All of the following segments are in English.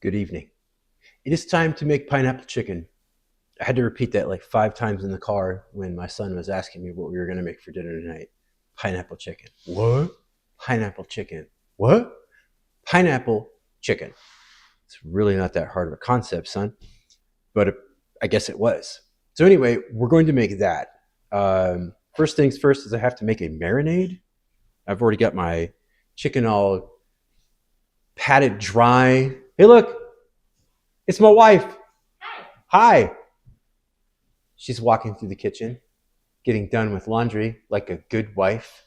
Good evening. It is time to make pineapple chicken. I had to repeat that like 5 times in the car when my son was asking me what we were going to make for dinner tonight. Pineapple chicken. What? Pineapple chicken. What? Pineapple chicken. It's really not that hard of a concept, son, but I guess it was. So anyway, we're going to make that. First things first is I have to make a marinade. I've already got my chicken all patted dry. Hey, look, it's my wife. Hi. She's walking through the kitchen, getting done with laundry like a good wife.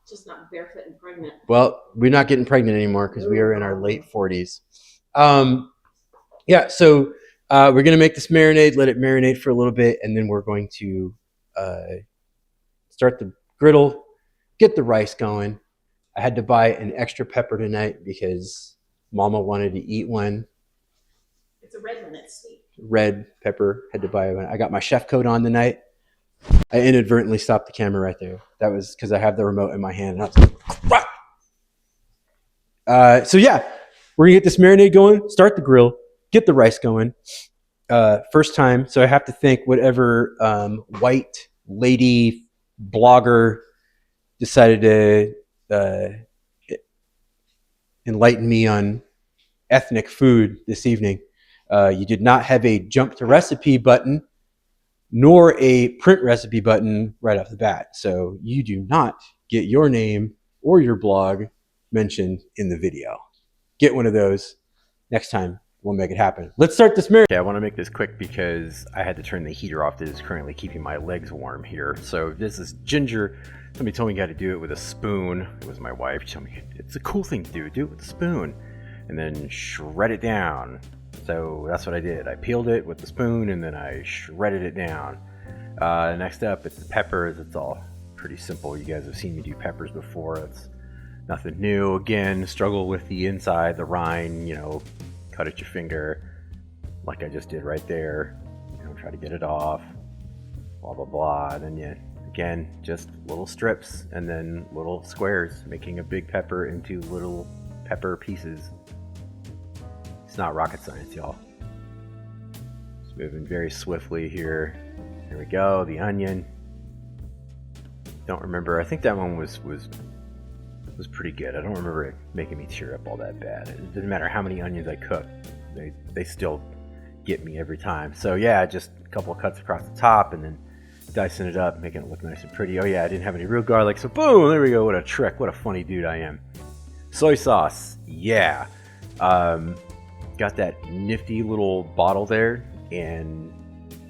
Just not barefoot and pregnant. Well, we're not getting pregnant anymore because we are in our late 40s. Yeah, so we're going to make this marinade, let it marinate for a little bit, and then we're going to start the griddle, get the rice going. I had to buy an extra pepper tonight because Mama wanted to eat one. It's a red one, it's sweet. Red pepper, had to buy one. I got my chef coat on tonight. I inadvertently stopped the camera right there. That was because I have the remote in my hand. And so yeah, we're gonna get this marinade going, start the grill, get the rice going. First time, so I have to thank whatever white lady blogger decided to enlighten me on ethnic food this evening. You did not have a jump to recipe button nor a print recipe button right off the bat. So you do not get your name or your blog mentioned in the video. Get one of those. Next time, we'll make it happen. Let's start this marinade. Okay, I want to make this quick because I had to turn the heater off that is currently keeping my legs warm here. So this is ginger. Somebody told me you got to do it with a spoon. It was my wife. She told me it's a cool thing to do. Do it with a spoon. And then shred it down. So that's what I did. I peeled it with the spoon and then I shredded it down. Next up, it's the peppers. It's all pretty simple. You guys have seen me do peppers before. It's nothing new. Again, struggle with the inside, the rind, cut at your finger like I just did right there. Try to get it off, blah, blah, blah. And then again, just little strips and then little squares, making a big pepper into little pepper pieces. It's not rocket science, y'all. Just moving very swiftly here. There we go, the onion. Don't remember, I think that one was pretty good. I don't remember it making me tear up all that bad. It doesn't matter how many onions I cook, they still get me every time. So yeah, just a couple of cuts across the top and then dicing it up, making it look nice and pretty. Oh yeah, I didn't have any real garlic, so boom, there we go. What a trick, what a funny dude I am. Soy sauce, yeah. Got that nifty little bottle there and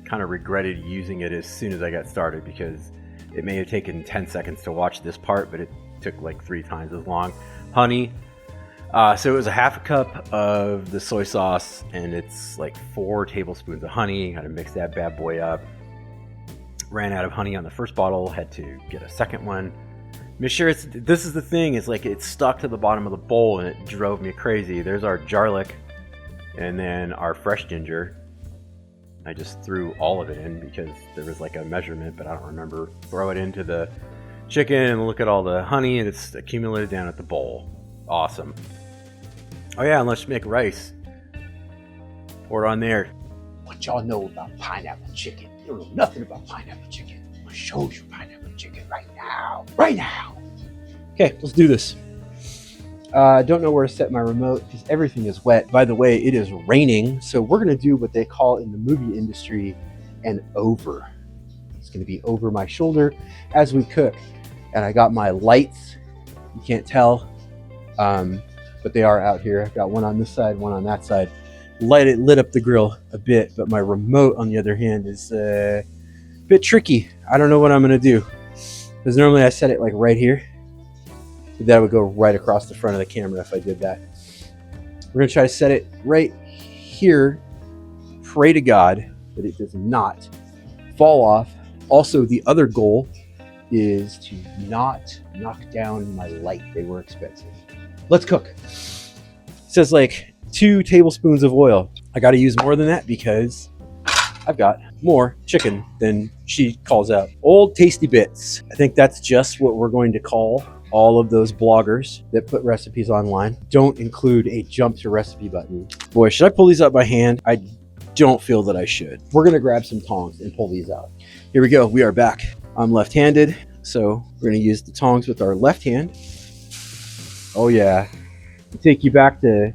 kind of regretted using it as soon as I got started because it may have taken 10 seconds to watch this part, but it took like 3 times as long. Honey. So it was a half a cup of the soy sauce and it's like 4 tablespoons of honey. Got to mix that bad boy up. Ran out of honey on the first bottle, had to get a second one. Make sure this is the thing, it's like it stuck to the bottom of the bowl and it drove me crazy. There's our garlic and then our fresh ginger. I just threw all of it in because there was like a measurement, but I don't remember. Throw it into the chicken and look at all the honey and it's accumulated down at the bowl. Awesome. Oh yeah, and let's make rice. Pour it on there. What y'all know about pineapple chicken? You don't know nothing about pineapple chicken. I'm gonna show you pineapple chicken right now. Right now. Okay, let's do this. I don't know where to set my remote because everything is wet. By the way, it is raining, so we're gonna do what they call in the movie industry an over. It's gonna be over my shoulder as we cook. And I got my lights. You can't tell, but they are out here. I've got one on this side, one on that side. Lit up the grill a bit, but my remote, on the other hand, is a bit tricky. I don't know what I'm gonna do because normally I set it like right here. That would go right across the front of the camera if I did that. We're gonna try to set it right here. Pray to God that it does not fall off. Also, the other goal is to not knock down my light. They were expensive. Let's cook. It says like 2 tablespoons of oil. I gotta use more than that because I've got more chicken than she calls out. Old tasty bits. I think that's just what we're going to call all of those bloggers that put recipes online don't include a jump to recipe button. Boy, should I pull these out by hand? I don't feel that I should. We're gonna grab some tongs and pull these out. Here we go, we are back. I'm left-handed, so we're gonna use the tongs with our left hand. Oh yeah, I'll take you back to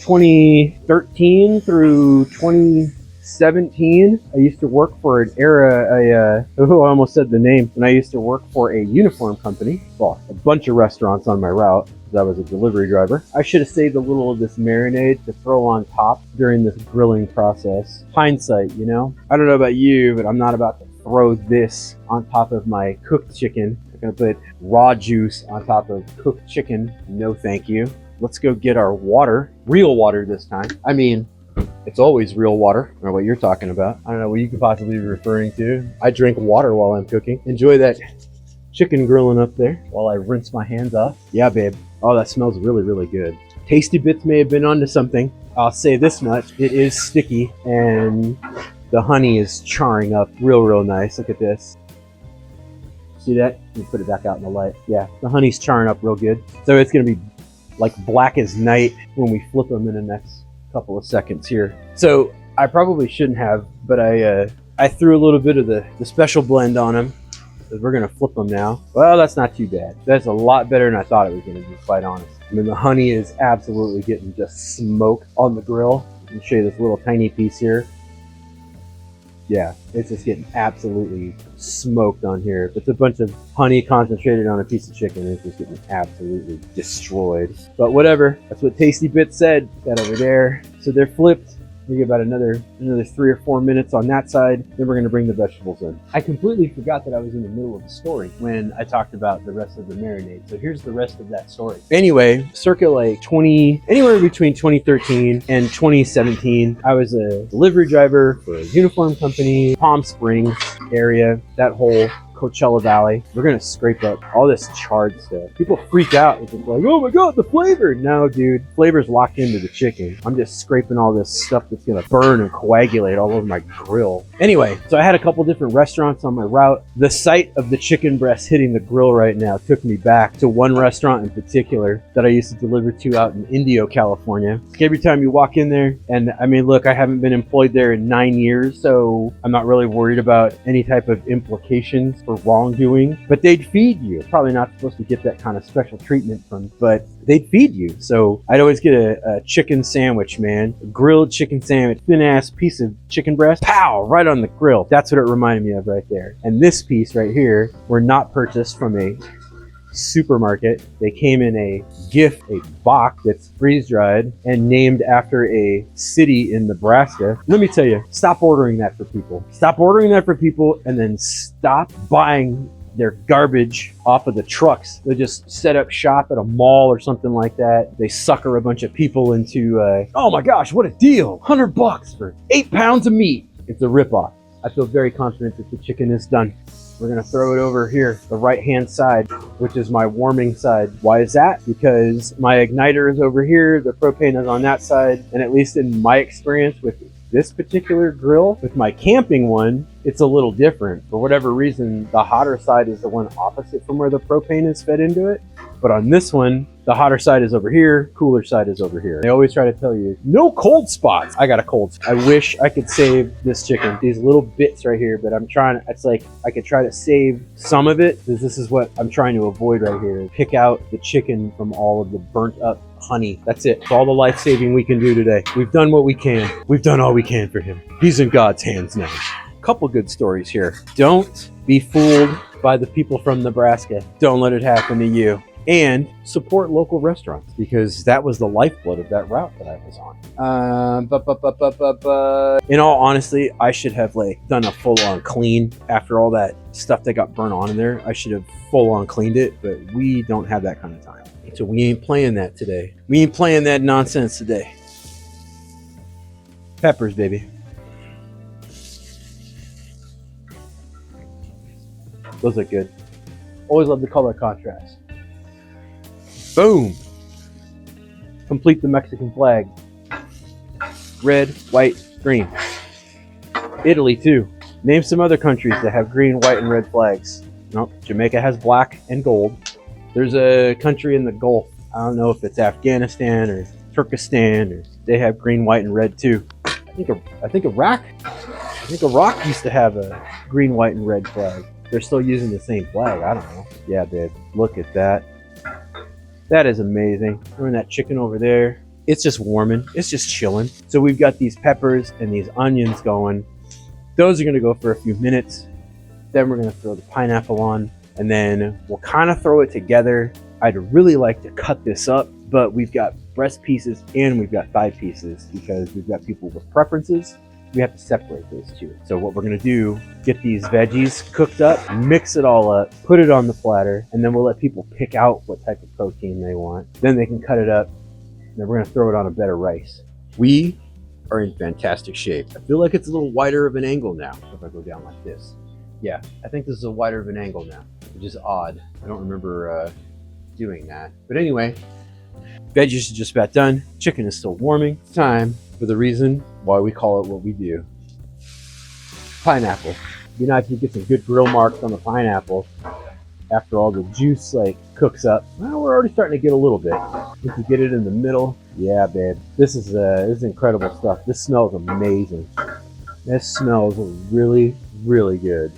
2013 through 2017. I used to work for an era, I almost said the name, and I used to work for a uniform company. Well, a bunch of restaurants on my route. I was a delivery driver. I should have saved a little of this marinade to throw on top during this grilling process. Hindsight, you know? I don't know about you, but I'm not about to throw this on top of my cooked chicken. I'm gonna put raw juice on top of cooked chicken. No thank you. Let's go get our water. Real water this time. I mean, it's always real water. I don't know what you're talking about. I don't know what you could possibly be referring to. I drink water while I'm cooking. Enjoy that chicken grilling up there while I rinse my hands off. Yeah, babe. Oh, that smells really, really good. Tasty Bits may have been onto something. I'll say this much. It is sticky and the honey is charring up real nice. Look at this. See that? Let me put it back out in the light. Yeah, the honey's charring up real good. So it's gonna be like black as night when we flip them in the next couple of seconds here. So I probably shouldn't have, but I threw a little bit of the special blend on them. We're gonna flip them now. Well, that's not too bad. That's a lot better than I thought it was gonna be, quite honest. I mean, the honey is absolutely getting just smoked on the grill. Let me show you this little tiny piece here. Yeah, it's just getting absolutely smoked on here. It's a bunch of honey concentrated on a piece of chicken. It's just getting absolutely destroyed. But whatever, that's what Tasty Bits said. That over there. So they're flipped. We get about another 3 or 4 minutes on that side. Then we're gonna bring the vegetables in. I completely forgot that I was in the middle of the story when I talked about the rest of the marinade. So here's the rest of that story. Anyway, circa like anywhere between 2013 and 2017, I was a delivery driver for a uniform company, Palm Springs area, that whole Coachella Valley. We're gonna scrape up all this charred stuff. People freak out. It's like, oh my God, the flavor. No, dude, flavor's locked into the chicken. I'm just scraping all this stuff that's gonna burn and coagulate all over my grill. Anyway, so I had a couple different restaurants on my route. The sight of the chicken breast hitting the grill right now took me back to one restaurant in particular that I used to deliver to out in Indio, California. Every time you walk in there, and I mean, look, I haven't been employed there in 9 years, so I'm not really worried about any type of implications for wrongdoing, but they'd feed you. Probably not supposed to get that kind of special treatment from, but they'd feed you. So I'd always get a chicken sandwich, man, a grilled chicken sandwich, thin ass piece of chicken breast, pow, right on the grill. That's what it reminded me of right there. And this piece right here were not purchased from a supermarket. They came in a gift, a box that's freeze dried and named after a city in Nebraska. Let me tell you, stop ordering that for people. Stop ordering that for people, and then stop buying their garbage off of the trucks. They just set up shop at a mall or something like that. They sucker a bunch of people into, oh my gosh, what a deal. $100 for 8 pounds of meat. It's a ripoff. I feel very confident that the chicken is done. We're gonna throw it over here, the right-hand side, which is my warming side. Why is that? Because my igniter is over here, the propane is on that side, and at least in my experience with this particular grill, with my camping one, it's a little different. For whatever reason, the hotter side is the one opposite from where the propane is fed into it. But on this one, the hotter side is over here, cooler side is over here. They always try to tell you, no cold spots. I got a cold spot. I wish I could save this chicken, these little bits right here, but I'm trying, it's like I could try to save some of it, because this is what I'm trying to avoid right here. Pick out the chicken from all of the burnt up honey. That's it. It's all the life-saving we can do today. We've done what we can. We've done all we can for him. He's in God's hands now. Couple good stories here. Don't be fooled by the people from Nebraska. Don't let it happen to you. And support local restaurants, because that was the lifeblood of that route that I was on. In all honesty, I should have done a full-on clean after all that stuff that got burnt on in there. I should have full-on cleaned it, but we don't have that kind of time. So we ain't playing that today. We ain't playing that nonsense today. Peppers, baby. Those look good. Always love the color contrast. Boom! Complete the Mexican flag. Red, white, green. Italy too. Name some other countries that have green, white, and red flags. Nope. Jamaica has black and gold. There's a country in the Gulf. I don't know if it's Afghanistan or Turkestan, or they have green, white, and red too. I think Iraq used to have a green, white, and red flag. They're still using the same flag. I don't know. Yeah, babe. Look at that. That is amazing. Throwing that chicken over there. It's just warming. It's just chilling. So we've got these peppers and these onions going. Those are going to go for a few minutes. Then we're going to throw the pineapple on, and then we'll kind of throw it together. I'd really like to cut this up, but we've got breast pieces and we've got thigh pieces because we've got people with preferences. We have to separate those two. So what we're gonna do, get these veggies cooked up, mix it all up, put it on the platter, and then we'll let people pick out what type of protein they want. Then they can cut it up, and then we're gonna throw it on a bed of rice. We are in fantastic shape. I feel like it's a little wider of an angle now. If I go down like this. Yeah, I think this is a wider of an angle now, which is odd. I don't remember doing that. But anyway, veggies are just about done. Chicken is still warming. It's time for the reason why we call it what we do. Pineapple. You know, if you get some good grill marks on the pineapple after all the juice like cooks up, well, we're already starting to get a little bit. If you get it in the middle, yeah, babe. This is incredible stuff. This smells amazing. This smells really, really good.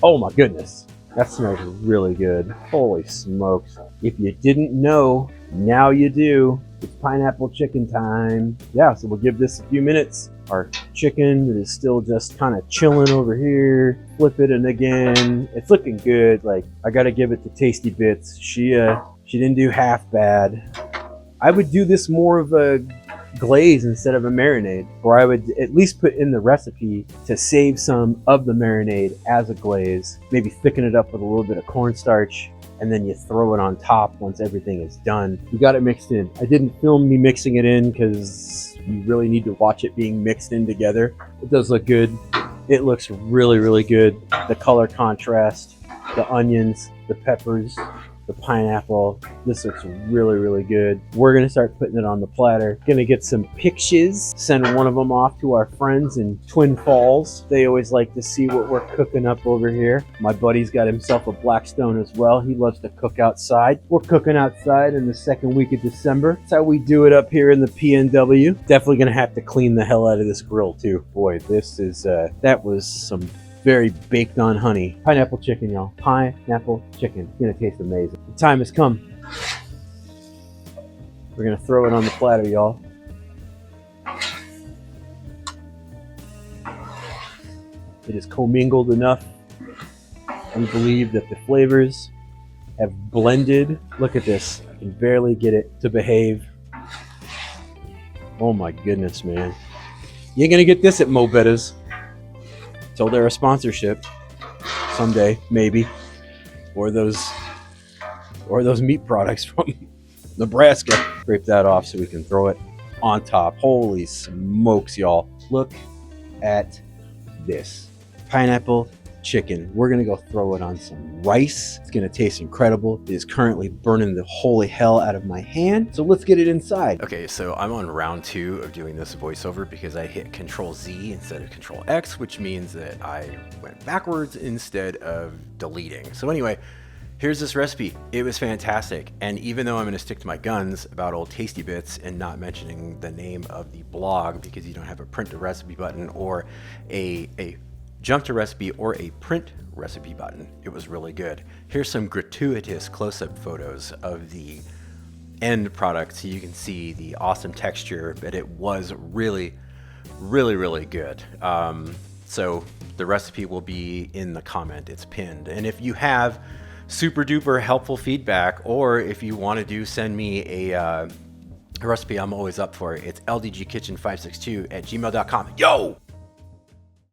Oh my goodness. That smells really good. Holy smokes. If you didn't know, now you do. It's pineapple chicken time. Yeah, so we'll give this a few minutes. Our chicken is still just kind of chilling over here. Flip it, and again, it's looking good. Like, I gotta give it to Tasty Bits. She didn't do half bad. I would do this more of a glaze instead of a marinade, or I would at least put in the recipe to save some of the marinade as a glaze, maybe thicken it up with a little bit of cornstarch, and then you throw it on top once everything is done. We got it mixed in. I didn't film me mixing it in because you really need to watch it being mixed in together. It does look good. It looks really, really good. The color contrast, the onions, the peppers, the pineapple. This looks really, really good. We're gonna start putting it on the platter. Gonna get some pictures, send one of them off to our friends in Twin Falls. They always like to see what we're cooking up over here. My buddy's got himself a Blackstone as well. He loves to cook outside. We're cooking outside in the second week of December. That's how we do it up here in the PNW. Definitely gonna have to clean the hell out of this grill too. Boy, this is, that was some very baked on honey. Pineapple chicken, y'all. Pineapple chicken. It's gonna taste amazing. The time has come. We're gonna throw it on the platter, y'all. It is commingled enough. We believe that the flavors have blended. Look at this. I can barely get it to behave. Oh my goodness, man. You ain't gonna get this at Mo Betta's. Till they're a sponsorship someday, maybe, or those meat products from Nebraska. Scrape that off so we can throw it on top. Holy smokes, y'all! Look at this pineapple chicken. We're gonna go throw it on some rice. It's gonna taste incredible. It is currently burning the holy hell out of my hand. So let's get it inside. Okay, so I'm on round 2 of doing this voiceover because I hit Control Z instead of Control X, which means that I went backwards instead of deleting. So anyway, here's this recipe. It was fantastic. And even though I'm gonna stick to my guns about old Tasty Bits and not mentioning the name of the blog because you don't have a print to recipe button or a jump to recipe or a print recipe button, it was really good. Here's some gratuitous close-up photos of the end product so you can see the awesome texture, but it was really, really, really good. So the recipe will be in the comment, it's pinned. And if you have super duper helpful feedback, or if you want to send me a recipe, I'm always up for it. It's ldgkitchen562@gmail.com. Yo!